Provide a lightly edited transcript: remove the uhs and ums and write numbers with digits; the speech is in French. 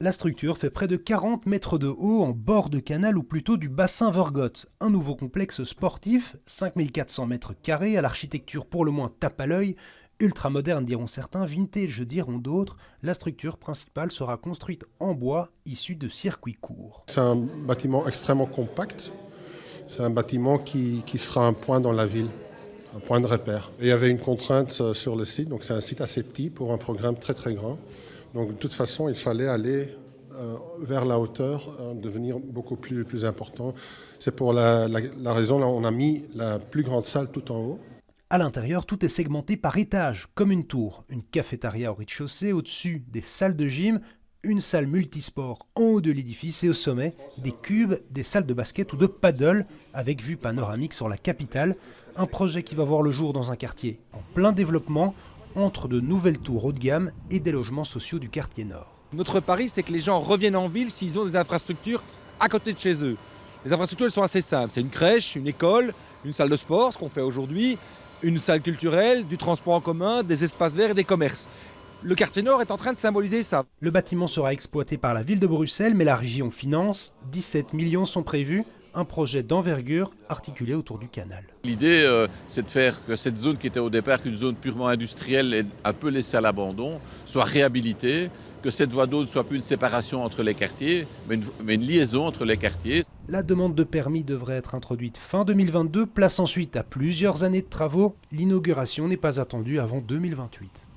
La structure fait près de 40 mètres de haut en bord de canal ou plutôt du bassin Vergote, un nouveau complexe sportif, 5400 mètres carrés à l'architecture pour le moins tape à l'œil, ultra moderne diront certains, vintage diront d'autres. La structure principale sera construite en bois issu de circuits courts. C'est un bâtiment extrêmement compact, c'est un bâtiment qui sera un point dans la ville, un point de repère. Et il y avait une contrainte sur le site, donc c'est un site assez petit pour un programme très très grand. Donc de toute façon, il fallait aller vers la hauteur, devenir beaucoup plus important. C'est pour la raison, là, on a mis la plus grande salle tout en haut. À l'intérieur, tout est segmenté par étages, comme une tour. Une cafétéria au rez-de-chaussée, au-dessus des salles de gym, une salle multisport en haut de l'édifice et au sommet, des cubes, des salles de basket ou de paddle avec vue panoramique sur la capitale. Un projet qui va voir le jour dans un quartier en plein développement, entre de nouvelles tours haut de gamme et des logements sociaux du quartier nord. Notre pari, c'est que les gens reviennent en ville s'ils ont des infrastructures à côté de chez eux. Les infrastructures, elles sont assez simples. C'est une crèche, une école, une salle de sport, ce qu'on fait aujourd'hui, une salle culturelle, du transport en commun, des espaces verts et des commerces. Le quartier nord est en train de symboliser ça. Le bâtiment sera exploité par la ville de Bruxelles, mais la région finance. 17 millions sont prévus. Un projet d'envergure articulé autour du canal. L'idée, c'est de faire que cette zone qui était au départ qu'une zone purement industrielle et un peu laissée à l'abandon, soit réhabilitée, que cette voie d'eau ne soit plus une séparation entre les quartiers, mais une liaison entre les quartiers. La demande de permis devrait être introduite fin 2022, place ensuite à plusieurs années de travaux. L'inauguration n'est pas attendue avant 2028.